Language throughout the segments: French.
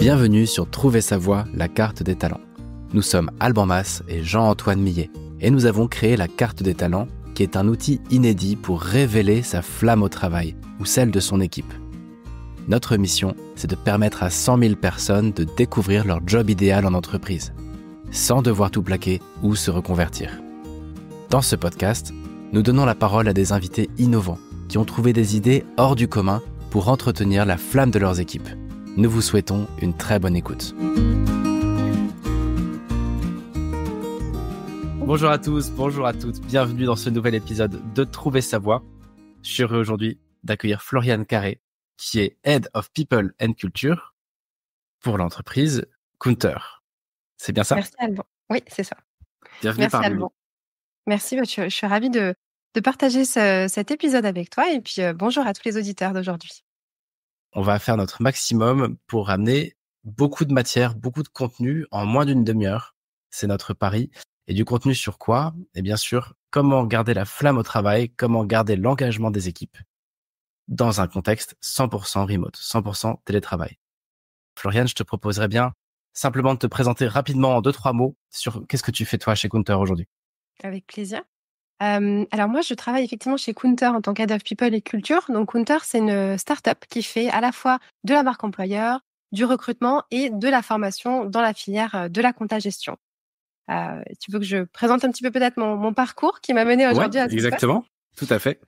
Bienvenue sur Trouver sa voie, la carte des talents. Nous sommes Alban Mas et Jean-Antoine Millet et nous avons créé la carte des talents qui est un outil inédit pour révéler sa flamme au travail ou celle de son équipe. Notre mission, c'est de permettre à 100 000 personnes de découvrir leur job idéal en entreprise, sans devoir tout plaquer ou se reconvertir. Dans ce podcast, nous donnons la parole à des invités innovants qui ont trouvé des idées hors du commun pour entretenir la flamme de leurs équipes. Nous vous souhaitons une très bonne écoute. Bonjour à tous, bonjour à toutes, bienvenue dans ce nouvel épisode de Trouver sa voie. Je suis heureux aujourd'hui d'accueillir Floriane Carré, qui est Head of People and Culture pour l'entreprise Counter. C'est bien ça? Merci Alban. Oui, c'est ça. Bienvenue Merci parmi Alban. nous. Merci, je suis ravie de partager cet épisode avec toi et puis bonjour à tous les auditeurs d'aujourd'hui. On va faire notre maximum pour amener beaucoup de matière, beaucoup de contenu en moins d'une demi-heure. C'est notre pari. Et du contenu sur quoi? Et bien sûr, comment garder la flamme au travail, comment garder l'engagement des équipes dans un contexte 100% remote, 100% télétravail. Floriane, je te proposerais bien simplement de te présenter rapidement en 2-3 mots sur qu'est-ce que tu fais toi chez Counter aujourd'hui. Avec plaisir. Alors moi, je travaille effectivement chez Counter en tant qu'Head of People et Culture. Donc Counter, c'est une start-up qui fait à la fois de la marque employeur, du recrutement et de la formation dans la filière de la compta gestion. Tu veux que je présente un petit peu peut-être mon parcours qui m'a mené aujourd'hui à ce poste? Exactement. Tout à fait.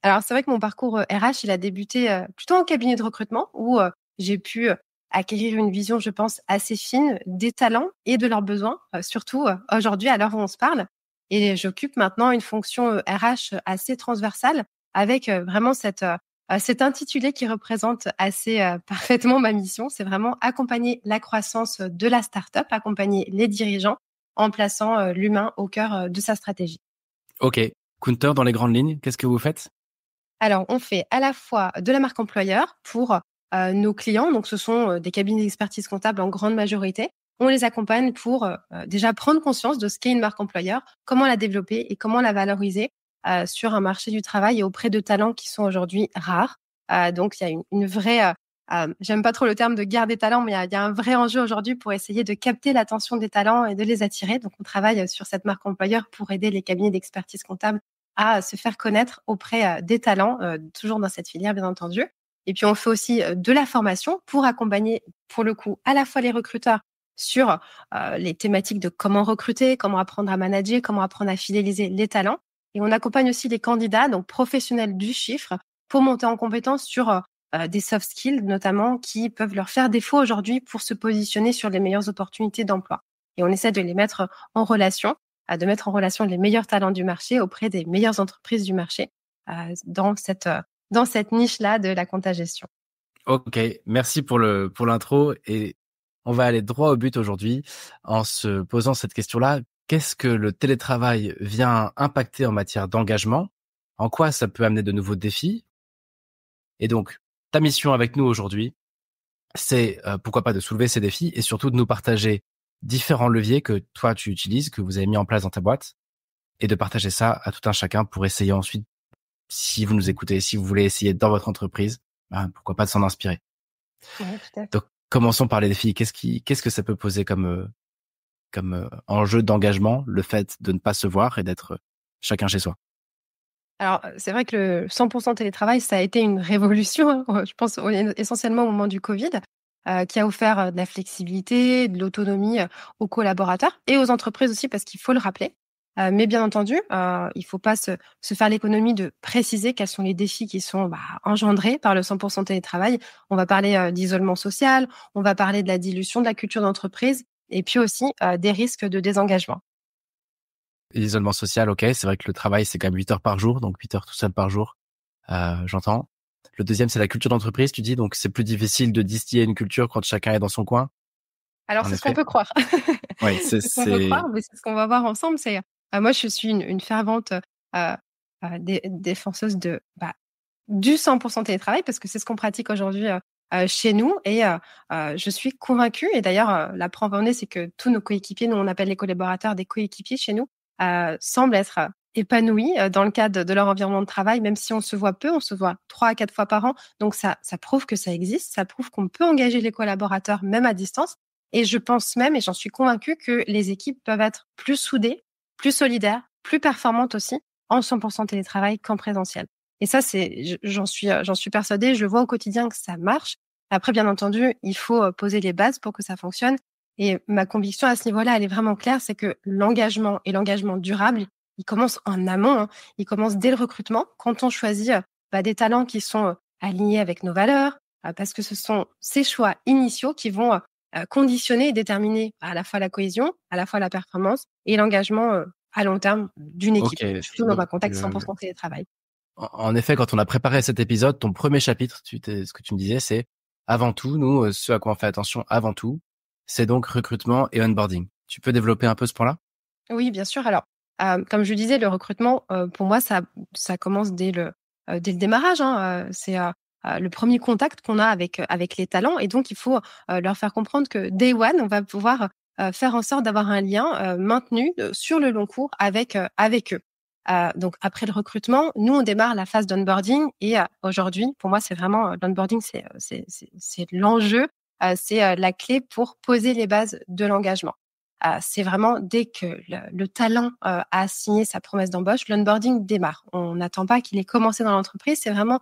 Alors c'est vrai que mon parcours RH, il a débuté plutôt en cabinet de recrutement où j'ai pu acquérir une vision, je pense, assez fine des talents et de leurs besoins, surtout aujourd'hui à l'heure où on se parle. Et j'occupe maintenant une fonction RH assez transversale avec vraiment cet intitulé qui représente assez parfaitement ma mission. C'est vraiment accompagner la croissance de la start-up, accompagner les dirigeants en plaçant l'humain au cœur de sa stratégie. Ok. Counter, dans les grandes lignes, qu'est-ce que vous faites? Alors, on fait à la fois de la marque employeur pour nos clients, donc ce sont des cabinets d'expertise comptable en grande majorité. On les accompagne pour déjà prendre conscience de ce qu'est une marque employeur, comment la développer et comment la valoriser sur un marché du travail et auprès de talents qui sont aujourd'hui rares. Donc, il y a une vraie, j'aime pas trop le terme de guerre des talents, mais il y a un vrai enjeu aujourd'hui pour essayer de capter l'attention des talents et de les attirer. Donc, on travaille sur cette marque employeur pour aider les cabinets d'expertise comptable à se faire connaître auprès des talents, toujours dans cette filière, bien entendu. Et puis, on fait aussi de la formation pour accompagner, pour le coup, à la fois les recruteurs sur les thématiques de comment recruter, comment apprendre à manager, comment apprendre à fidéliser les talents. Et on accompagne aussi les candidats, donc professionnels du chiffre, pour monter en compétence sur des soft skills, notamment, qui peuvent leur faire défaut aujourd'hui pour se positionner sur les meilleures opportunités d'emploi. Et on essaie de les mettre en relation, de mettre en relation les meilleurs talents du marché auprès des meilleures entreprises du marché dans cette niche-là de la compta gestion. Ok, merci pour l'intro et on va aller droit au but aujourd'hui en se posant cette question-là. Qu'est-ce que le télétravail vient impacter en matière d'engagement? En quoi ça peut amener de nouveaux défis? Et donc, ta mission avec nous aujourd'hui, c'est pourquoi pas de soulever ces défis et surtout de nous partager différents leviers que toi tu utilises, que vous avez mis en place dans ta boîte et de partager ça à tout un chacun pour essayer ensuite, si vous nous écoutez, si vous voulez essayer dans votre entreprise, pourquoi pas de s'en inspirer. Oui, tout à fait. Donc, commençons par les défis. Qu'est-ce que ça peut poser comme enjeu d'engagement, le fait de ne pas se voir et d'être chacun chez soi? Alors, c'est vrai que le 100% télétravail, ça a été une révolution, hein, je pense essentiellement au moment du Covid, qui a offert de la flexibilité, de l'autonomie aux collaborateurs et aux entreprises aussi, parce qu'il faut le rappeler. Mais bien entendu, il ne faut pas se faire l'économie de préciser quels sont les défis qui sont engendrés par le 100% télétravail. On va parler d'isolement social, on va parler de la dilution de la culture d'entreprise et puis aussi des risques de désengagement. L'isolement social, ok, c'est vrai que le travail, c'est quand même 8 heures par jour, donc 8 heures tout seul par jour, j'entends. Le deuxième, c'est la culture d'entreprise, tu dis, donc c'est plus difficile de distiller une culture quand chacun est dans son coin, Alors, en c'est ce qu'on effet. peut croire. Oui, C'est ce qu'on peut croire, mais c'est ce qu'on va voir ensemble. Moi, je suis une fervente défenseuse du 100% télétravail parce que c'est ce qu'on pratique aujourd'hui chez nous. Et je suis convaincue, et d'ailleurs, la preuve en est, c'est que tous nos coéquipiers, nous on appelle les collaborateurs des coéquipiers chez nous, semblent être épanouis dans le cadre de leur environnement de travail, même si on se voit peu, on se voit 3 à 4 fois par an. Donc ça prouve que ça existe, ça prouve qu'on peut engager les collaborateurs même à distance. Et je pense même, et j'en suis convaincue, que les équipes peuvent être plus soudées, plus solidaires, plus performantes aussi en 100% télétravail qu'en présentiel. Et ça, j'en suis persuadée, je vois au quotidien que ça marche. Après, bien entendu, il faut poser les bases pour que ça fonctionne. Et ma conviction à ce niveau-là, elle est vraiment claire, c'est que l'engagement et l'engagement durable, il commence en amont, hein. Il commence dès le recrutement, quand on choisit des talents qui sont alignés avec nos valeurs, parce que ce sont ces choix initiaux qui vont conditionner et déterminer à la fois la cohésion, à la fois la performance et l'engagement à long terme d'une équipe, Ok, surtout dans un donc contexte 100% télétravail. en effet, quand on a préparé cet épisode, ton premier chapitre, ce que tu me disais, c'est avant tout, nous, ce à quoi on fait attention avant tout, c'est donc recrutement et onboarding. Tu peux développer un peu ce point-là? Oui, bien sûr. Alors, comme je disais, le recrutement, pour moi, ça commence dès le démarrage, hein. C'est, le premier contact qu'on a avec les talents et donc il faut, leur faire comprendre que day one, on va pouvoir, faire en sorte d'avoir un lien, maintenu, sur le long cours avec eux. Donc après le recrutement, nous, on démarre la phase d'onboarding et aujourd'hui, pour moi, c'est vraiment, l'onboarding, c'est l'enjeu, c'est, la clé pour poser les bases de l'engagement. C'est vraiment dès que le talent, a signé sa promesse d'embauche, l'onboarding démarre. On n'attend pas qu'il ait commencé dans l'entreprise, c'est vraiment,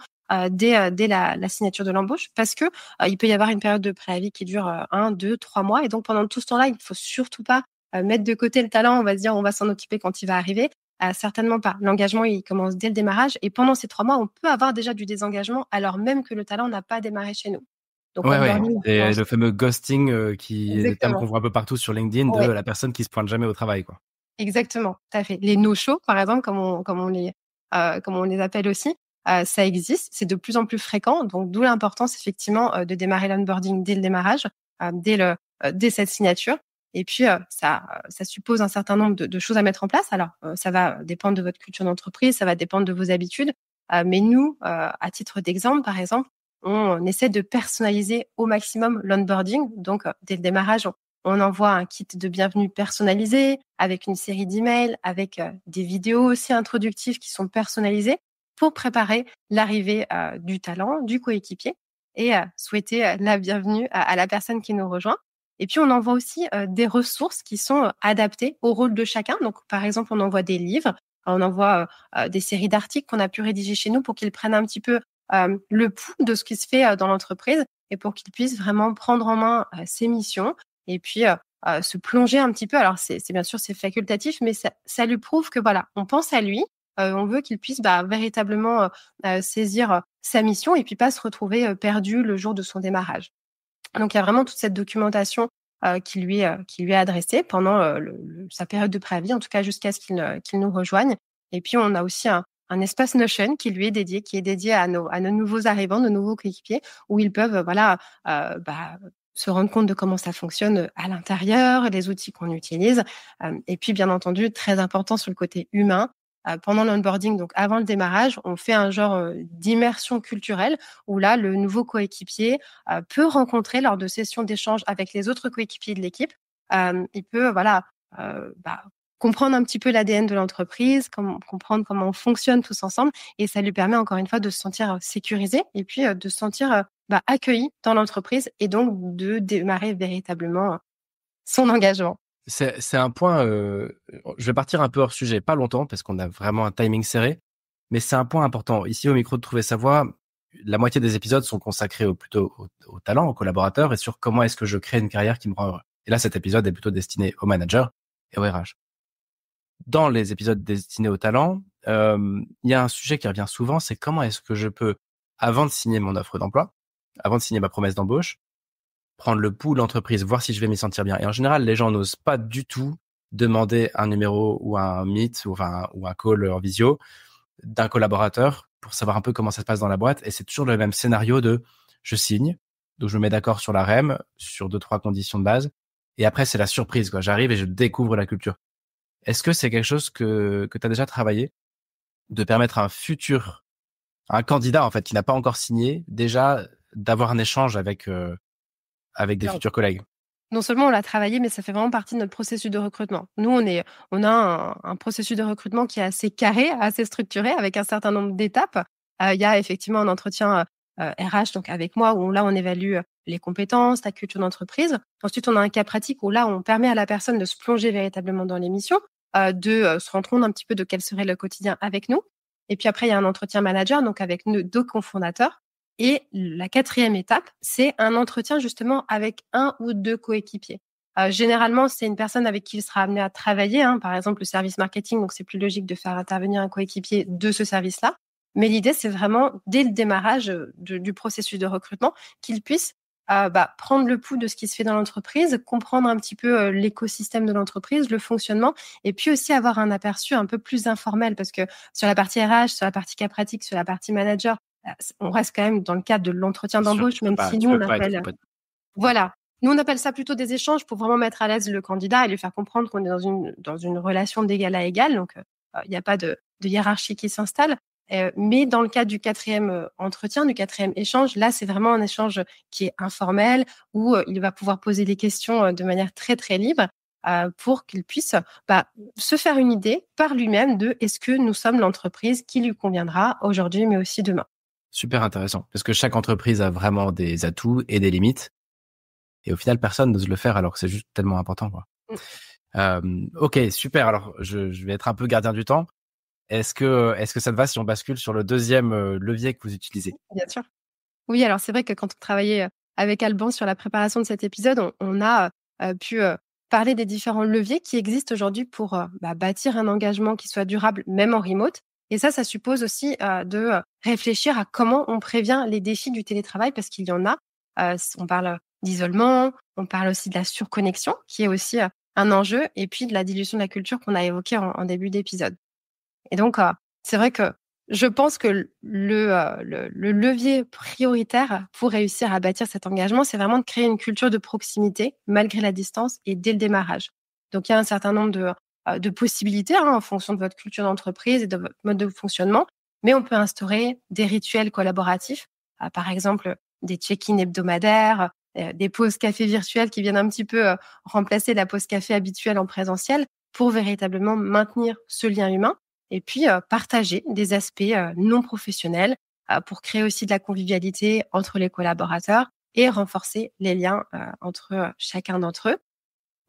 dès la signature de l'embauche parce que, il peut y avoir une période de préavis qui dure, 1, 2, 3 mois et donc pendant tout ce temps-là, il ne faut surtout pas, mettre de côté le talent. On va se dire: «On va s'en occuper quand il va arriver». Certainement pas. L'engagement, il commence dès le démarrage et pendant ces 3 mois, on peut avoir déjà du désengagement alors même que le talent n'a pas démarré chez nous. Donc Ouais, ouais. l'onboarding Et commence le fameux ghosting, qui est le terme qu'on exactement. voit un peu partout sur LinkedIn de Ouais. la personne qui se pointe jamais au travail, quoi. Exactement, tout à fait. Les no-shows, par exemple, comme on les appelle aussi, ça existe, c'est de plus en plus fréquent, donc d'où l'importance effectivement, de démarrer l'onboarding dès le démarrage, dès cette signature et puis, ça suppose un certain nombre de choses à mettre en place. Alors, ça va dépendre de votre culture d'entreprise, ça va dépendre de vos habitudes, mais nous, à titre d'exemple, par exemple, on essaie de personnaliser au maximum l'onboarding. Donc, dès le démarrage, on envoie un kit de bienvenue personnalisé avec une série d'emails, avec des vidéos aussi introductives qui sont personnalisées pour préparer l'arrivée du talent, du coéquipier et souhaiter la bienvenue à la personne qui nous rejoint. Et puis, on envoie aussi des ressources qui sont adaptées au rôle de chacun. Donc, par exemple, on envoie des livres, on envoie des séries d'articles qu'on a pu rédiger chez nous pour qu'ils prennent un petit peu le pouls de ce qui se fait dans l'entreprise et pour qu'ils puissent vraiment prendre en main ces missions et puis, se plonger un petit peu. Alors c'est bien sûr, c'est facultatif, mais ça lui prouve que voilà, on pense à lui, on veut qu'il puisse, véritablement, saisir, sa mission et puis pas se retrouver, perdu le jour de son démarrage. Donc il y a vraiment toute cette documentation, qui lui est adressée pendant, le sa période de préavis, en tout cas jusqu'à ce qu'il nous rejoigne et puis on a aussi un espace Notion qui lui est dédié, qui est dédié à nos nouveaux arrivants, nos nouveaux coéquipiers où ils peuvent, voilà, se rendre compte de comment ça fonctionne, à l'intérieur, les outils qu'on utilise, et puis bien entendu, très important sur le côté humain, pendant l'onboarding, donc avant le démarrage, on fait un genre, d'immersion culturelle où là, le nouveau coéquipier, peut rencontrer lors de sessions d'échange avec les autres coéquipiers de l'équipe, il peut, voilà, comprendre un petit peu l'ADN de l'entreprise, comprendre comment on fonctionne tous ensemble et ça lui permet encore une fois de se sentir, sécurisé et puis, de se sentir, accueilli dans l'entreprise et donc de démarrer véritablement, son engagement. C'est un point, je vais partir un peu hors sujet, pas longtemps parce qu'on a vraiment un timing serré, mais c'est un point important. Ici, au micro de Trouver sa voix, la moitié des épisodes sont consacrés plutôt au talent, aux collaborateurs et sur comment est-ce que je crée une carrière qui me rend heureux. Et là, cet épisode est plutôt destiné aux managers et aux RH. Dans les épisodes destinés au talent, il y a un sujet qui revient souvent, c'est comment est-ce que je peux, avant de signer mon offre d'emploi, avant de signer ma promesse d'embauche, prendre le pouls de l'entreprise, voir si je vais m'y sentir bien. Et en général, les gens n'osent pas du tout demander un numéro ou un meet ou un call en visio d'un collaborateur pour savoir un peu comment ça se passe dans la boîte. Et c'est toujours le même scénario de je signe, donc je me mets d'accord sur la REM, sur 2-3 conditions de base. Et après, c'est la surprise, quoi. J'arrive et je découvre la culture. Est-ce que c'est quelque chose que tu as déjà travaillé, de permettre à un candidat, en fait, qui n'a pas encore signé, déjà d'avoir un échange avec des Alors futurs collègues? non seulement on l'a travaillé, mais ça fait vraiment partie de notre processus de recrutement. Nous, on a un processus de recrutement qui est assez carré, assez structuré, avec un certain nombre d'étapes. Il y a effectivement un entretien RH, donc avec moi, où là, on évalue les compétences, la culture d'entreprise. Ensuite, on a un cas pratique où là, on permet à la personne de se plonger véritablement dans l'émission, de se rendre compte un petit peu de quel serait le quotidien avec nous. Et puis après, il y a un entretien manager, donc avec nos 2 cofondateurs. Et la 4e étape, c'est un entretien justement avec 1 ou 2 coéquipiers. Généralement, c'est une personne avec qui il sera amené à travailler, hein, par exemple le service marketing, donc c'est plus logique de faire intervenir un coéquipier de ce service-là. Mais l'idée, c'est vraiment, dès le démarrage du processus de recrutement, qu'il puisse prendre le pouls de ce qui se fait dans l'entreprise, comprendre un petit peu l'écosystème de l'entreprise, le fonctionnement, et puis aussi avoir un aperçu un peu plus informel, parce que sur la partie RH, sur la partie cas pratique, sur la partie manager, on reste quand même dans le cadre de l'entretien Bien sûr, d'embauche, même si tu nous, peux on pas être appelle complètement. voilà. Nous, on appelle ça plutôt des échanges pour vraiment mettre à l'aise le candidat et lui faire comprendre qu'on est dans une relation d'égal à égal. Donc, il n'y a pas de hiérarchie qui s'installe. Mais dans le cadre du 4e entretien, du 4e échange, là, c'est vraiment un échange qui est informel où il va pouvoir poser des questions de manière très, très libre pour qu'il puisse se faire une idée par lui-même de est-ce que nous sommes l'entreprise qui lui conviendra aujourd'hui, mais aussi demain. Super intéressant, parce que chaque entreprise a vraiment des atouts et des limites. Et au final, personne n'ose le faire alors que c'est juste tellement important, quoi. Mm. Ok, super. Alors, je vais être un peu gardien du temps. Est-ce que ça te va si on bascule sur le 2e levier que vous utilisez? Bien sûr. Oui, alors c'est vrai que quand on travaillait avec Alban sur la préparation de cet épisode, on a pu parler des différents leviers qui existent aujourd'hui pour bâtir un engagement qui soit durable, même en remote. Et ça suppose aussi de réfléchir à comment on prévient les défis du télétravail, parce qu'il y en a. On parle d'isolement, on parle aussi de la surconnexion, qui est aussi un enjeu, et puis de la dilution de la culture qu'on a évoquée en début d'épisode. Et donc, c'est vrai que je pense que le levier prioritaire pour réussir à bâtir cet engagement, c'est vraiment de créer une culture de proximité malgré la distance et dès le démarrage. Donc, il y a un certain nombre de possibilités en fonction de votre culture d'entreprise et de votre mode de fonctionnement, mais on peut instaurer des rituels collaboratifs, par exemple des check-in hebdomadaires, des pauses café virtuelles qui viennent un petit peu remplacer la pause café habituelle en présentiel pour véritablement maintenir ce lien humain et puis partager des aspects non professionnels pour créer aussi de la convivialité entre les collaborateurs et renforcer les liens entre chacun d'entre eux.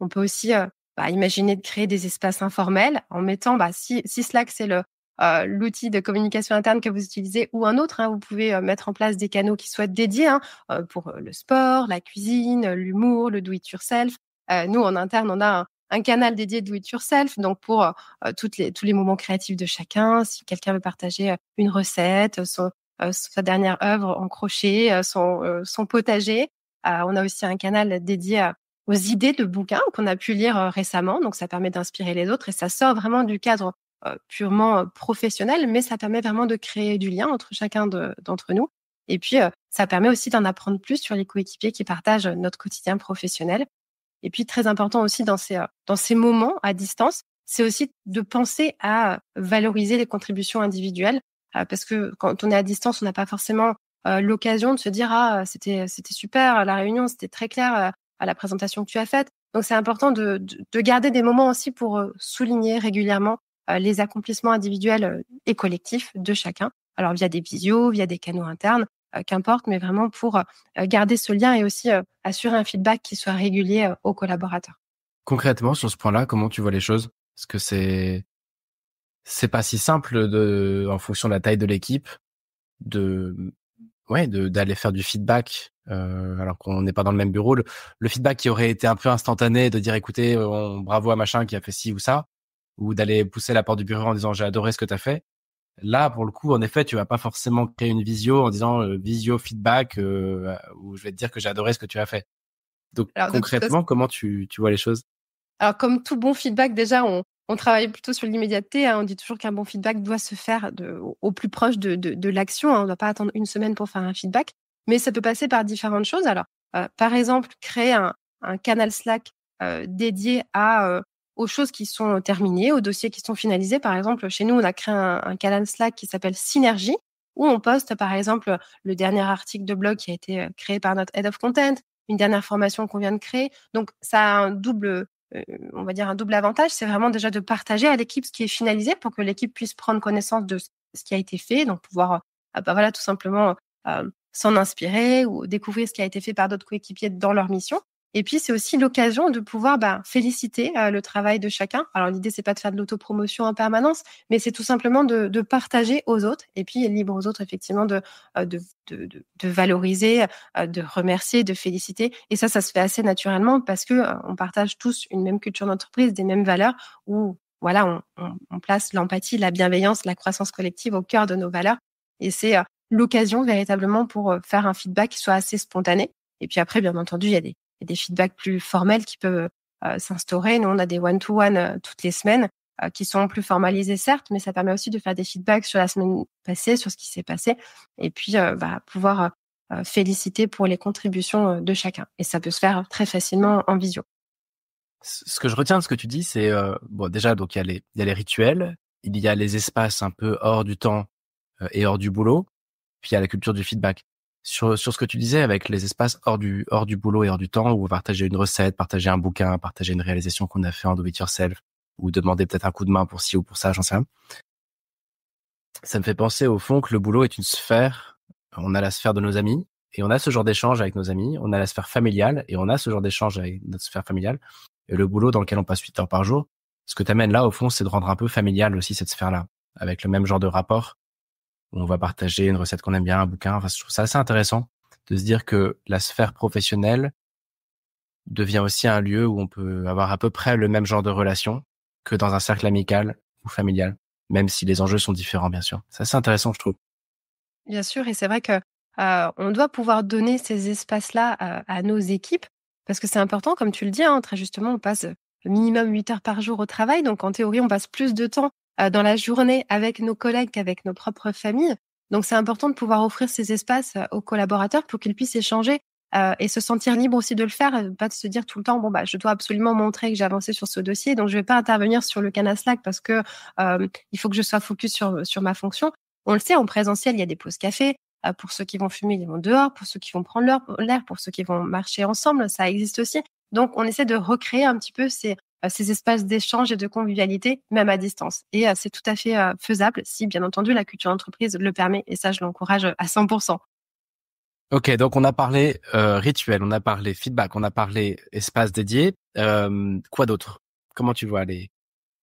On peut aussi imaginer de créer des espaces informels en mettant, si Slack c'est l'outil de communication interne que vous utilisez ou un autre, hein, vous pouvez mettre en place des canaux qui soient dédiés pour le sport, la cuisine, l'humour, le do-it-yourself. Nous, en interne, on a un canal dédié do-it-yourself, donc pour tous les moments créatifs de chacun. Si quelqu'un veut partager une recette, sa dernière œuvre en crochet, son potager. On a aussi un canal dédié aux idées de bouquins qu'on a pu lire récemment. Donc, ça permet d'inspirer les autres et ça sort vraiment du cadre purement professionnel, mais ça permet vraiment de créer du lien entre chacun d'entre nous. Et puis, ça permet aussi d'en apprendre plus sur les coéquipiers qui partagent notre quotidien professionnel. Et puis, très important aussi dans ces moments à distance, c'est aussi de penser à valoriser les contributions individuelles, parce que quand on est à distance, on n'a pas forcément l'occasion de se dire c'était super la réunion, c'était très clair à la présentation que tu as faite. Donc, c'est important de garder des moments aussi pour souligner régulièrement les accomplissements individuels et collectifs de chacun. Alors, via des visios, via des canaux internes, qu'importe, mais vraiment pour garder ce lien et aussi assurer un feedback qui soit régulier aux collaborateurs. Concrètement, sur ce point-là, comment tu vois les choses? Parce que c'est pas si simple en fonction de la taille de l'équipe, de d'aller faire du feedback alors qu'on n'est pas dans le même bureau. Le feedback qui aurait été un peu instantané, de dire écoutez, bravo à machin qui a fait ci ou ça, ou d'aller pousser la porte du bureau en disant j'ai adoré ce que tu as fait. Là, pour le coup, en effet, tu vas pas forcément créer une visio en disant visio feedback où je vais te dire que j'ai adoré ce que tu as fait. Donc Alors, de toute façon, concrètement, comment tu vois les choses? alors, comme tout bon feedback, déjà, on travaille plutôt sur l'immédiateté. On dit toujours qu'un bon feedback doit se faire au plus proche de l'action. On ne doit pas attendre une semaine pour faire un feedback. Mais ça peut passer par différentes choses. Alors, par exemple, créer un canal Slack dédié aux choses qui sont terminées, aux dossiers qui sont finalisés. Par exemple, chez nous, on a créé un canal Slack qui s'appelle Synergie, où on poste, par exemple, le dernier article de blog qui a été créé par notre Head of Content, une dernière formation qu'on vient de créer. Donc, ça a on va dire un double avantage. C'est vraiment déjà de partager à l'équipe ce qui est finalisé pour que l'équipe puisse prendre connaissance de ce qui a été fait, donc pouvoir, voilà, tout simplement s'en inspirer ou découvrir ce qui a été fait par d'autres coéquipiers dans leur mission. Et puis, c'est aussi l'occasion de pouvoir féliciter le travail de chacun. Alors, l'idée, c'est pas de faire de l'autopromotion en permanence, mais c'est tout simplement de partager aux autres. Et puis, libre aux autres, effectivement, de valoriser, de remercier, de féliciter. Et ça se fait assez naturellement parce que on partage tous une même culture d'entreprise, des mêmes valeurs où, voilà, on place l'empathie, la bienveillance, la croissance collective au cœur de nos valeurs. Et c'est l'occasion véritablement pour faire un feedback qui soit assez spontané. Et puis après, bien entendu, il y a des feedbacks plus formels qui peuvent s'instaurer. Nous, on a des one-to-one toutes les semaines qui sont plus formalisés, certes, mais ça permet aussi de faire des feedbacks sur la semaine passée, sur ce qui s'est passé, et puis pouvoir féliciter pour les contributions de chacun. Et ça peut se faire très facilement en visio. Ce que je retiens de ce que tu dis, c'est bon, déjà, donc il y a les rituels, il y a les espaces un peu hors du temps et hors du boulot, puis il y a la culture du feedback. Sur ce que tu disais avec les espaces hors du boulot et hors du temps, où partager une recette, partager un bouquin, partager une réalisation qu'on a fait en do it yourself, ou demander peut-être un coup de main pour ci ou pour ça, j'en sais rien. Ça me fait penser au fond que le boulot est une sphère. On a la sphère de nos amis, et on a ce genre d'échange avec nos amis. On a la sphère familiale, et on a ce genre d'échange avec notre sphère familiale. Et le boulot dans lequel on passe 8 heures par jour, ce que t'amènes là, au fond, c'est de rendre un peu familial aussi cette sphère-là, avec le même genre de rapport, où on va partager une recette qu'on aime bien, un bouquin. Enfin, je trouve ça assez intéressant de se dire que la sphère professionnelle devient aussi un lieu où on peut avoir à peu près le même genre de relation que dans un cercle amical ou familial, même si les enjeux sont différents, bien sûr. C'est assez intéressant, je trouve. Bien sûr, et c'est vrai que on doit pouvoir donner ces espaces-là à nos équipes parce que c'est important, comme tu le dis, hein, très justement, on passe minimum 8 heures par jour au travail. Donc, en théorie, on passe plus de temps dans la journée avec nos collègues qu'avec nos propres familles. Donc, c'est important de pouvoir offrir ces espaces aux collaborateurs pour qu'ils puissent échanger et se sentir libres aussi de le faire, pas de se dire tout le temps, bon, je dois absolument montrer que j'ai avancé sur ce dossier, donc je vais pas intervenir sur le canal Slack parce que il faut que je sois focus sur ma fonction. On le sait, en présentiel, il y a des pauses café. Pour ceux qui vont fumer, ils vont dehors. Pour ceux qui vont prendre l'air, pour ceux qui vont marcher ensemble, ça existe aussi. Donc, on essaie de recréer un petit peu ces espaces d'échange et de convivialité, même à distance. Et c'est tout à fait faisable si, bien entendu, la culture d'entreprise le permet. Et ça, je l'encourage à 100%. Ok, donc on a parlé rituel, on a parlé feedback, on a parlé espace dédié. Quoi d'autre? Comment tu vois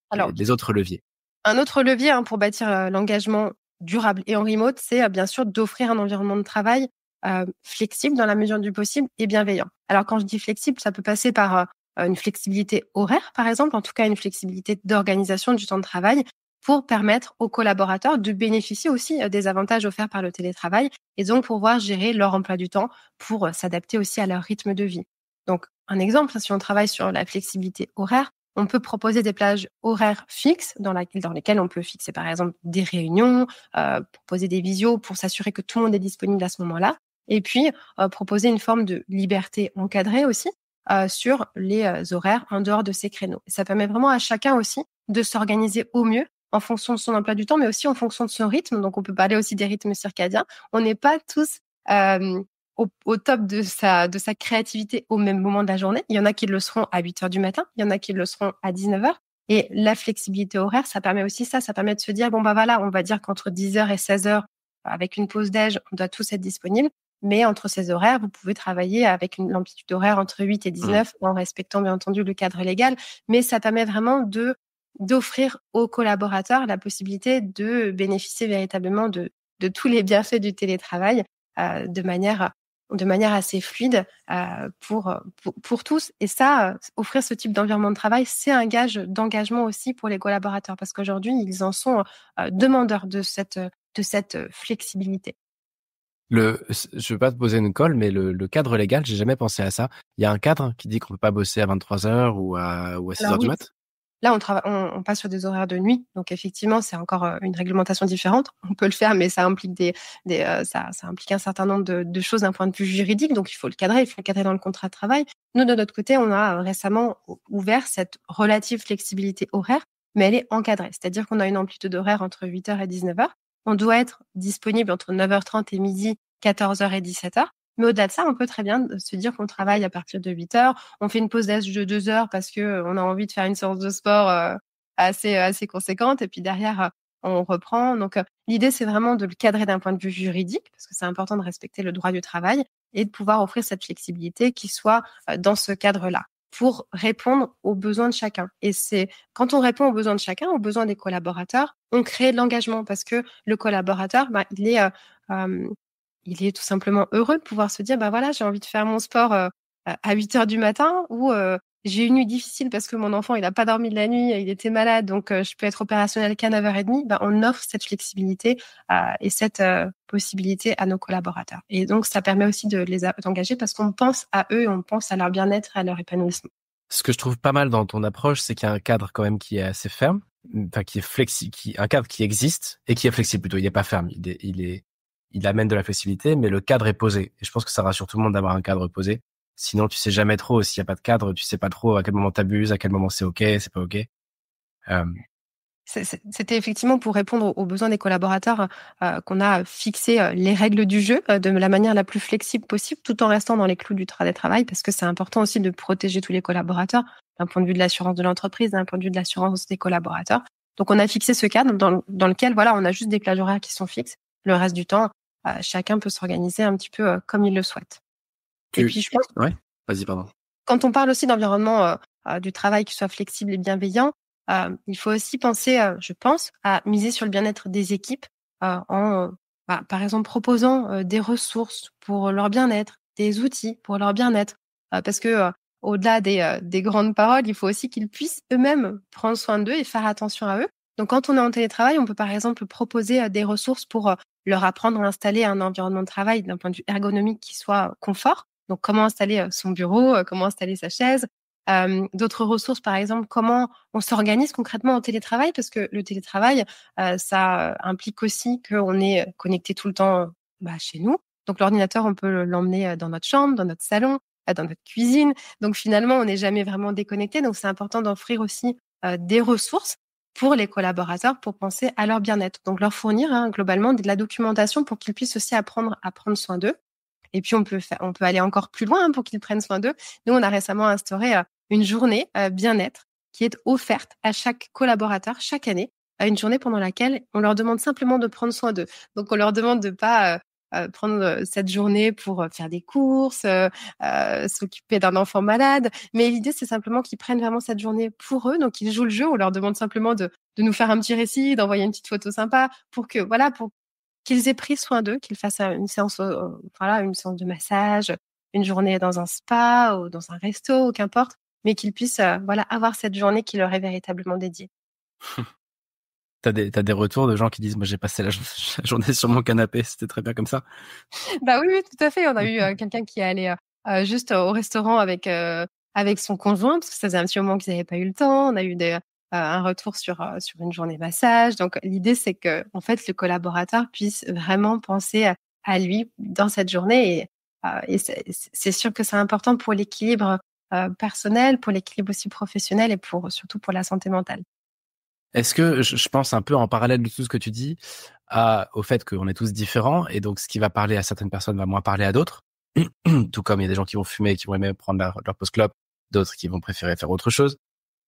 Alors, les autres leviers? un autre levier pour bâtir l'engagement durable et en remote, c'est bien sûr d'offrir un environnement de travail flexible dans la mesure du possible et bienveillant. Alors quand je dis flexible, ça peut passer par une flexibilité horaire, par exemple, en tout cas une flexibilité d'organisation du temps de travail pour permettre aux collaborateurs de bénéficier aussi des avantages offerts par le télétravail et donc pouvoir gérer leur emploi du temps pour s'adapter aussi à leur rythme de vie. Donc un exemple, si on travaille sur la flexibilité horaire, on peut proposer des plages horaires fixes dans lesquelles on peut fixer par exemple des réunions, proposer des visios pour s'assurer que tout le monde est disponible à ce moment-là. Et puis, proposer une forme de liberté encadrée aussi sur les horaires en dehors de ces créneaux. Et ça permet vraiment à chacun aussi de s'organiser au mieux en fonction de son emploi du temps, mais aussi en fonction de son rythme. Donc, on peut parler aussi des rythmes circadiens. On n'est pas tous au top de sa créativité au même moment de la journée. Il y en a qui le seront à 8 heures du matin, il y en a qui le seront à 19 heures. Et la flexibilité horaire, ça permet aussi ça permet de se dire, bon, voilà, on va dire qu'entre 10 heures et 16 heures, avec une pause déj, on doit tous être disponibles. Mais entre ces horaires, vous pouvez travailler avec une amplitude horaire entre 8 et 19 en respectant bien entendu le cadre légal. Mais ça permet vraiment d'offrir aux collaborateurs la possibilité de bénéficier véritablement de tous les bienfaits du télétravail de manière assez fluide pour tous. Et ça, offrir ce type d'environnement de travail, c'est un gage d'engagement aussi pour les collaborateurs parce qu'aujourd'hui, ils en sont demandeurs de cette flexibilité. Je veux pas te poser une colle, mais le cadre légal, j'ai jamais pensé à ça. Il y a un cadre qui dit qu'on peut pas bosser à 23 heures ou à 6 Alors heures du oui, mat? là, on passe sur des horaires de nuit, donc effectivement, c'est encore une réglementation différente. On peut le faire, mais ça implique ça implique un certain nombre de choses d'un point de vue juridique, donc il faut le cadrer dans le contrat de travail. Nous, de notre côté, on a récemment ouvert cette relative flexibilité horaire, mais elle est encadrée, c'est-à-dire qu'on a une amplitude horaire entre 8 heures et 19 heures. On doit être disponible entre 9h30 et midi, 14 heures et 17 heures. Mais au-delà de ça, on peut très bien se dire qu'on travaille à partir de 8 heures. On fait une pause d'âge de 2 heures parce que on a envie de faire une séance de sport assez conséquente. Et puis derrière, on reprend. Donc, l'idée, c'est vraiment de le cadrer d'un point de vue juridique parce que c'est important de respecter le droit du travail et de pouvoir offrir cette flexibilité qui soit dans ce cadre-là pour répondre aux besoins de chacun. Et c'est quand on répond aux besoins de chacun, aux besoins des collaborateurs, on crée de l'engagement parce que le collaborateur, il est tout simplement heureux de pouvoir se dire, bah voilà, j'ai envie de faire mon sport à 8 heures du matin ou j'ai une nuit difficile parce que mon enfant, il n'a pas dormi de la nuit, il était malade, donc je peux être opérationnel qu'à 9h30. Bah, on offre cette flexibilité et cette possibilité à nos collaborateurs. Et donc, ça permet aussi de d'engager parce qu'on pense à eux et on pense à leur bien-être, à leur épanouissement. Ce que je trouve pas mal dans ton approche, c'est qu'il y a un cadre quand même qui est assez ferme, enfin qui est flexible, un cadre qui existe et qui est flexible plutôt. Il n'est pas ferme, il amène de la flexibilité, mais le cadre est posé. Et je pense que ça rassure tout le monde d'avoir un cadre posé. Sinon, tu sais jamais trop. S'il y a pas de cadre, tu sais pas trop à quel moment t'abuses, à quel moment c'est ok, c'est pas ok. C'était effectivement pour répondre aux besoins des collaborateurs qu'on a fixé les règles du jeu de la manière la plus flexible possible, tout en restant dans les clous du travail, parce que c'est important aussi de protéger tous les collaborateurs d'un point de vue de l'assurance de l'entreprise, d'un point de vue de l'assurance des collaborateurs. Donc, on a fixé ce cadre dans lequel, voilà, on a juste des plages horaires qui sont fixes. Le reste du temps, chacun peut s'organiser un petit peu comme il le souhaite. Et puis, je pense, Ouais, vas-y, pardon. quand on parle aussi d'environnement du travail qui soit flexible et bienveillant, il faut aussi penser, je pense, à miser sur le bien-être des équipes par exemple, proposant des ressources pour leur bien-être, des outils pour leur bien-être. Parce que au-delà des grandes paroles, il faut aussi qu'ils puissent eux-mêmes prendre soin d'eux et faire attention à eux. Donc, quand on est en télétravail, on peut par exemple proposer des ressources pour leur apprendre à installer un environnement de travail d'un point de vue ergonomique qui soit confort. Donc, comment installer son bureau, comment installer sa chaise. D'autres ressources, par exemple, comment on s'organise concrètement au télétravail, parce que le télétravail, ça implique aussi qu'on est connecté tout le temps chez nous. Donc, l'ordinateur, on peut l'emmener dans notre chambre, dans notre salon, dans notre cuisine. Donc, finalement, on n'est jamais vraiment déconnecté. Donc, c'est important d'offrir aussi des ressources pour les collaborateurs pour penser à leur bien-être. Donc, leur fournir globalement de la documentation pour qu'ils puissent aussi apprendre à prendre soin d'eux. Et puis, on peut aller encore plus loin pour qu'ils prennent soin d'eux. Nous, on a récemment instauré une journée bien-être qui est offerte à chaque collaborateur chaque année, une journée pendant laquelle on leur demande simplement de prendre soin d'eux. Donc, on leur demande de pas prendre cette journée pour faire des courses, s'occuper d'un enfant malade. Mais l'idée, c'est simplement qu'ils prennent vraiment cette journée pour eux. Donc, ils jouent le jeu. On leur demande simplement de nous faire un petit récit, d'envoyer une petite photo sympa pour qu'ils aient pris soin d'eux, qu'ils fassent une séance, une séance de massage, une journée dans un spa ou dans un resto, qu'importe, mais qu'ils puissent, avoir cette journée qui leur est véritablement dédiée. T'as des retours de gens qui disent, moi j'ai passé la journée sur mon canapé, c'était très bien comme ça. Bah oui, tout à fait. On a eu quelqu'un qui est allé juste au restaurant avec son conjoint, parce que ça faisait un petit moment qu'ils n'avaient pas eu le temps. On a eu un retour sur une journée massage. Donc, l'idée, c'est que en fait, le collaborateur puisse vraiment penser à lui dans cette journée. Et c'est sûr que c'est important pour l'équilibre personnel, pour l'équilibre aussi professionnel et surtout pour la santé mentale. Est-ce que je pense un peu en parallèle de tout ce que tu dis au fait qu'on est tous différents et donc ce qui va parler à certaines personnes va moins parler à d'autres. Tout comme il y a des gens qui vont fumer et qui vont aimer prendre leur pause clope, d'autres qui vont préférer faire autre chose.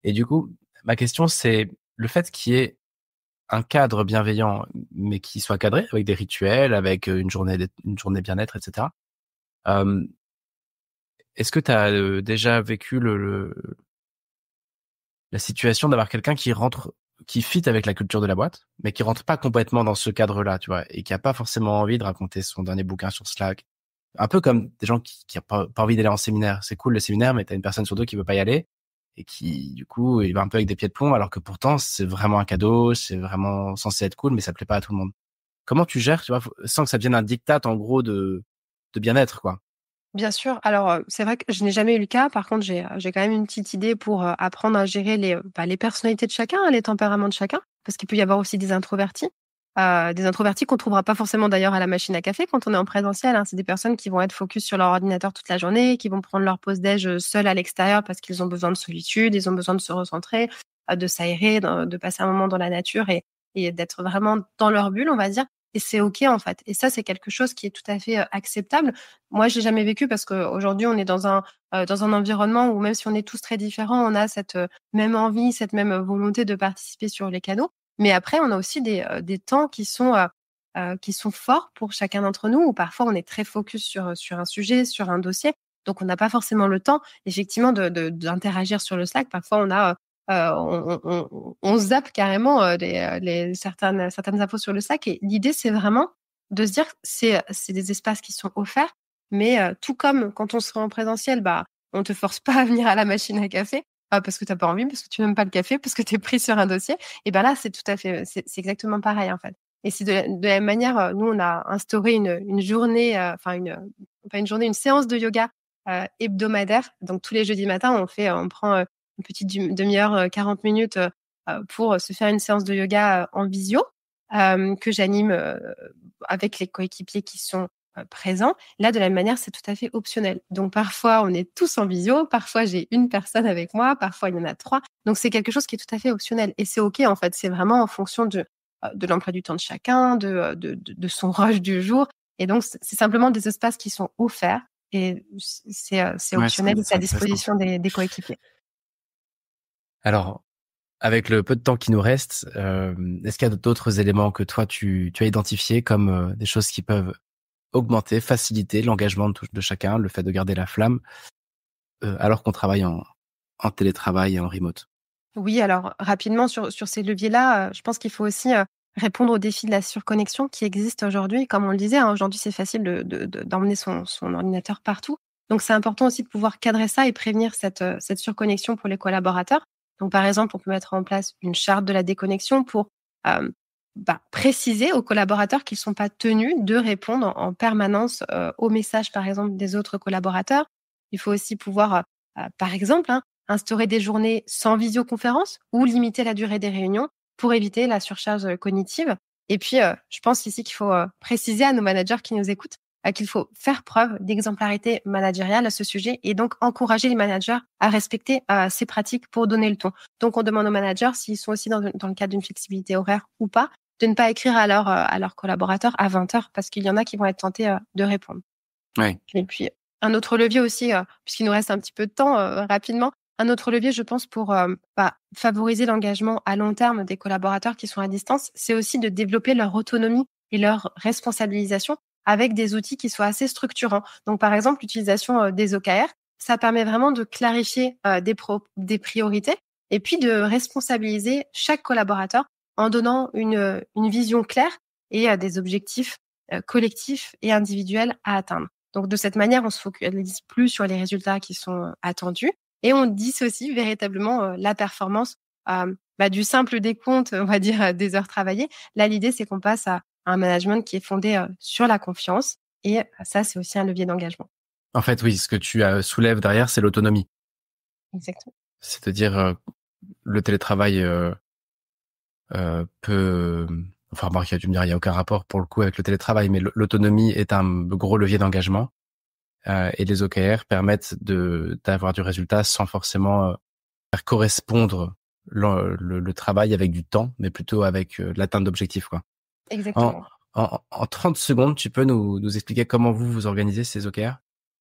Et du coup, ma question, c'est le fait qu'il y ait un cadre bienveillant, mais qui soit cadré avec des rituels, avec une journée bien-être, etc. Est-ce que tu as déjà vécu la situation d'avoir quelqu'un qui fit avec la culture de la boîte, mais qui rentre pas complètement dans ce cadre-là, tu vois, et qui a pas forcément envie de raconter son dernier bouquin sur Slack. Un peu comme des gens qui a pas envie d'aller en séminaire. C'est cool le séminaire, mais t'as une personne sur deux qui veut pas y aller et qui, du coup, il va un peu avec des pieds de plomb, alors que pourtant, c'est vraiment un cadeau, c'est vraiment censé être cool, mais ça plaît pas à tout le monde. Comment tu gères, tu vois, sans que ça devienne un diktat, en gros, de bien-être, quoi? Bien sûr. Alors, c'est vrai que je n'ai jamais eu le cas. Par contre, j'ai quand même une petite idée pour apprendre à gérer les personnalités de chacun, les tempéraments de chacun, parce qu'il peut y avoir aussi des introvertis qu'on trouvera pas forcément d'ailleurs à la machine à café quand on est en présentiel. C'est des personnes qui vont être focus sur leur ordinateur toute la journée, qui vont prendre leur pause déj seuls à l'extérieur parce qu'ils ont besoin de solitude, ils ont besoin de se recentrer, de s'aérer, de passer un moment dans la nature et d'être vraiment dans leur bulle, on va dire. et c'est OK, en fait. Et ça, c'est quelque chose qui est tout à fait acceptable. Moi, je l'ai jamais vécu parce qu'aujourd'hui, on est dans un environnement où même si on est tous très différents, on a cette même envie, cette même volonté de participer sur les canaux. Mais après, on a aussi des temps qui sont forts pour chacun d'entre nous, où parfois on est très focus sur un sujet, sur un dossier. Donc, on n'a pas forcément le temps, effectivement, d'interagir sur le Slack. Parfois, on zappe carrément certaines infos sur le Slack. Et l'idée, c'est vraiment de se dire, c'est des espaces qui sont offerts, mais tout comme quand on se rend en présentiel, bah, on te force pas à venir à la machine à café parce que t'as pas envie, parce que tu n'aimes pas le café, parce que tu es pris sur un dossier. Et ben là, c'est tout à fait, c'est exactement pareil en fait. Et c'est de la même manière, nous, on a instauré une journée, pas une journée, une séance de yoga hebdomadaire. Donc, tous les jeudis matins, on prend une petite demi-heure, 40 minutes pour se faire une séance de yoga en visio que j'anime avec les coéquipiers qui sont présents. Là, de la même manière, c'est tout à fait optionnel. Donc, parfois, on est tous en visio. Parfois, j'ai une personne avec moi. Parfois, il y en a 3. Donc, c'est quelque chose qui est tout à fait optionnel. Et c'est OK, en fait. C'est vraiment en fonction de l'emploi du temps de chacun, de son rush du jour. Et donc, c'est simplement des espaces qui sont offerts et c'est Ouais, optionnel et c'est c'est à intéressant. disposition des coéquipiers. Alors, avec le peu de temps qui nous reste, est-ce qu'il y a d'autres éléments que toi, tu as identifiés comme des choses qui peuvent augmenter, faciliter l'engagement de chacun, le fait de garder la flamme, alors qu'on travaille en télétravail et en remote? Oui, alors rapidement sur ces leviers-là, je pense qu'il faut aussi, répondre au défi de la surconnexion qui existe aujourd'hui. Comme on le disait, hein, aujourd'hui, c'est facile d'emmener son ordinateur partout. Donc c'est important aussi de pouvoir cadrer ça et prévenir cette surconnexion pour les collaborateurs. Donc par exemple, on peut mettre en place une charte de la déconnexion pour, hem, préciser aux collaborateurs qu'ils ne sont pas tenus de répondre en permanence, aux messages, par exemple, des autres collaborateurs. Il faut aussi pouvoir, par exemple, hein, instaurer des journées sans visioconférence ou limiter la durée des réunions pour éviter la surcharge cognitive. Et puis, je pense ici qu'il faut préciser à nos managers qui nous écoutent qu'il faut faire preuve d'exemplarité managériale à ce sujet et donc encourager les managers à respecter ces pratiques pour donner le ton. Donc, on demande aux managers s'ils sont aussi dans le cadre d'une flexibilité horaire ou pas, de ne pas écrire à leurs collaborateurs à 20 heures parce qu'il y en a qui vont être tentés de répondre. Ouais. Et puis, un autre levier aussi, puisqu'il nous reste un petit peu de temps, rapidement, un autre levier, je pense, pour favoriser l'engagement à long terme des collaborateurs qui sont à distance, c'est aussi de développer leur autonomie et leur responsabilisation avec des outils qui soient assez structurants. Donc, par exemple, l'utilisation des OKR, ça permet vraiment de clarifier des priorités et puis de responsabiliser chaque collaborateur en donnant une vision claire et des objectifs collectifs et individuels à atteindre. Donc de cette manière, on se focalise plus sur les résultats qui sont attendus et on dissocie véritablement la performance du simple décompte, on va dire, des heures travaillées. Là, l'idée, c'est qu'on passe à un management qui est fondé sur la confiance et ça, c'est aussi un levier d'engagement. En fait, oui, ce que tu soulèves derrière, c'est l'autonomie. Exactement. C'est-à-dire, le télétravail peut... Enfin, remarque, tu me diras, il n'y a aucun rapport pour le coup avec le télétravail, mais l'autonomie est un gros levier d'engagement. Et les OKR permettent d'avoir du résultat sans forcément faire correspondre le travail avec du temps, mais plutôt avec l'atteinte d'objectifs, quoi. En, Exactement. en 30 secondes, tu peux nous expliquer comment vous organisez ces OKR?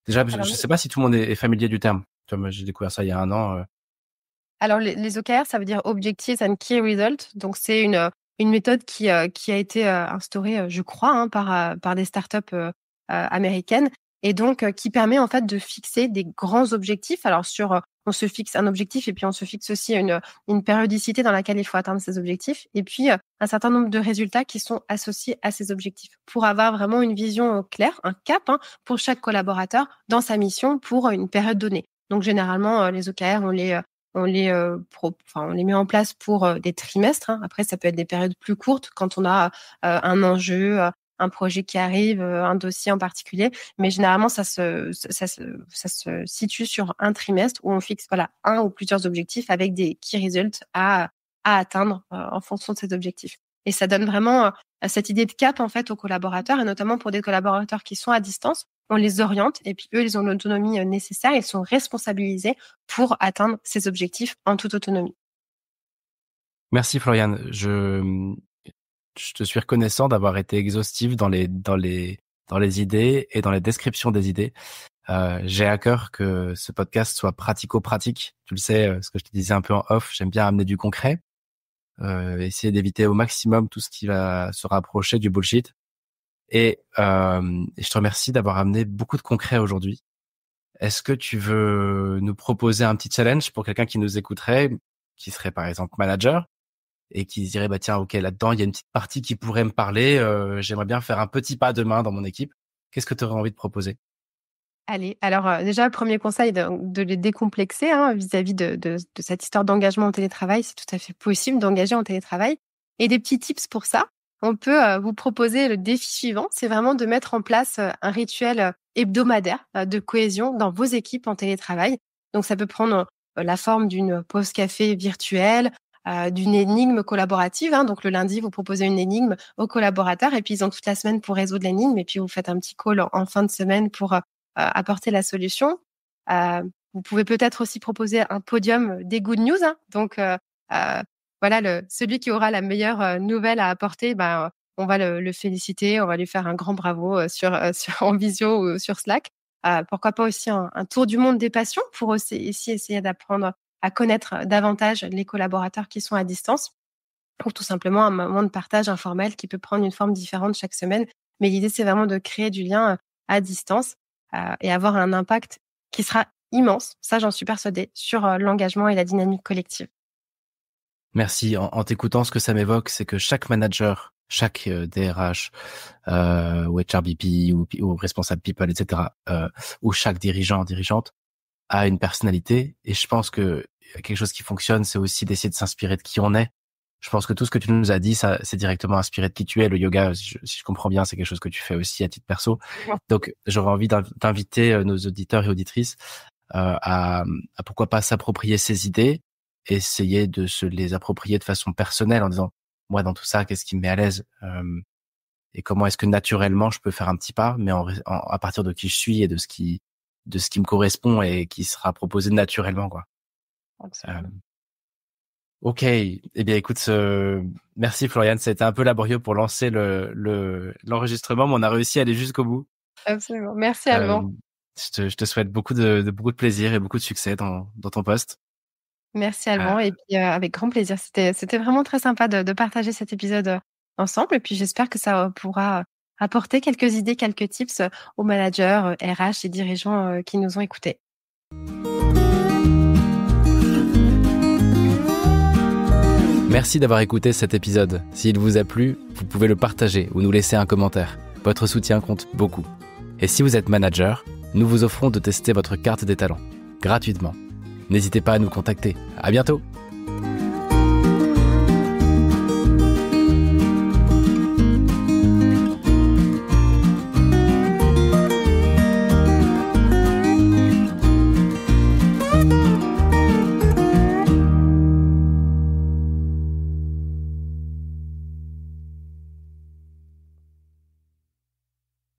Déjà, je ne Alors, sais pas si tout le monde est familier du terme. Tu vois, moi, j'ai découvert ça il y a un an. Alors les OKR, ça veut dire Objectives and Key Results. Donc c'est une méthode qui a été instaurée, je crois, hein, par des startups américaines et donc qui permet en fait de fixer des grands objectifs. Alors on se fixe un objectif et puis on se fixe aussi une périodicité dans laquelle il faut atteindre ces objectifs et puis un certain nombre de résultats qui sont associés à ces objectifs pour avoir vraiment une vision claire, un cap, hein, pour chaque collaborateur dans sa mission pour une période donnée. Donc généralement, les OKR, on les met en place pour des trimestres, hein. Après, ça peut être des périodes plus courtes quand on a un enjeu, un projet qui arrive, un dossier en particulier. Mais généralement, ça se situe sur un trimestre où on fixe voilà, un ou plusieurs objectifs avec des key results à atteindre en fonction de ces objectifs. Et ça donne vraiment cette idée de cap en fait aux collaborateurs et notamment pour des collaborateurs qui sont à distance. On les oriente et puis eux, ils ont l'autonomie nécessaire. Ils sont responsabilisés pour atteindre ces objectifs en toute autonomie. Merci Floriane. je te suis reconnaissant d'avoir été exhaustif dans les idées et dans les descriptions des idées. J'ai à cœur que ce podcast soit pratico-pratique. Tu le sais, ce que je te disais un peu en off, j'aime bien amener du concret. Essayer d'éviter au maximum tout ce qui va se rapprocher du bullshit. Et je te remercie d'avoir amené beaucoup de concret aujourd'hui. Est-ce que tu veux nous proposer un petit challenge pour quelqu'un qui nous écouterait, qui serait par exemple manager et qui se dirait bah tiens, ok, là-dedans il y a une petite partie qui pourrait me parler. J'aimerais bien faire un petit pas de main dans mon équipe. Qu'est-ce que tu aurais envie de proposer? Allez, alors, déjà, premier conseil de les décomplexer, hein, vis-à-vis de cette histoire d'engagement en télétravail. C'est tout à fait possible d'engager en télétravail et des petits tips pour ça. On peut, vous proposer le défi suivant, c'est vraiment de mettre en place, un rituel, hebdomadaire, de cohésion dans vos équipes en télétravail. Donc ça peut prendre, la forme d'une pause café virtuelle, d'une énigme collaborative, hein. Donc le lundi, vous proposez une énigme aux collaborateurs et puis ils ont toute la semaine pour résoudre l'énigme et puis vous faites un petit call en fin de semaine pour, apporter la solution. Vous pouvez peut-être aussi proposer un podium des good news, hein. Donc, voilà, celui qui aura la meilleure nouvelle à apporter, ben, on va le féliciter, on va lui faire un grand bravo sur en visio ou sur Slack. Pourquoi pas aussi un tour du monde des passions pour aussi essayer d'apprendre à connaître davantage les collaborateurs qui sont à distance, ou tout simplement un moment de partage informel qui peut prendre une forme différente chaque semaine. Mais l'idée, c'est vraiment de créer du lien à distance et avoir un impact qui sera immense, ça j'en suis persuadée, sur l'engagement et la dynamique collective. Merci. En t'écoutant, ce que ça m'évoque, c'est que chaque manager, chaque DRH ou HRBP ou responsable people, etc., ou chaque dirigeante a une personnalité. Et je pense que quelque chose qui fonctionne, c'est aussi d'essayer de s'inspirer de qui on est. Je pense que tout ce que tu nous as dit, ça, c'est directement inspiré de qui tu es. Le yoga, si je comprends bien, c'est quelque chose que tu fais aussi à titre perso. Ouais. Donc, j'aurais envie d'inviter nos auditeurs et auditrices à pourquoi pas s'approprier ces idées, essayer de se les approprier de façon personnelle en disant, moi, dans tout ça, qu'est-ce qui me met à l'aise et comment est-ce que naturellement je peux faire un petit pas, mais à partir de qui je suis et de ce qui me correspond et qui sera proposé naturellement, quoi. Absolument. Ok, eh bien écoute, merci Floriane, ça a été un peu laborieux pour lancer l'enregistrement, mais on a réussi à aller jusqu'au bout. Absolument. Merci Euh, Alban. je te souhaite beaucoup de plaisir et beaucoup de succès dans ton poste. Merci Euh, Alban et puis, avec grand plaisir. C'était vraiment très sympa de partager cet épisode, ensemble et puis j'espère que ça, pourra, apporter quelques idées, quelques tips, aux managers, RH et dirigeants, qui nous ont écoutés. Merci d'avoir écouté cet épisode. S'il vous a plu, vous pouvez le partager ou nous laisser un commentaire. Votre soutien compte beaucoup. Et si vous êtes manager, nous vous offrons de tester votre carte des talents, gratuitement. N'hésitez pas à nous contacter. À bientôt!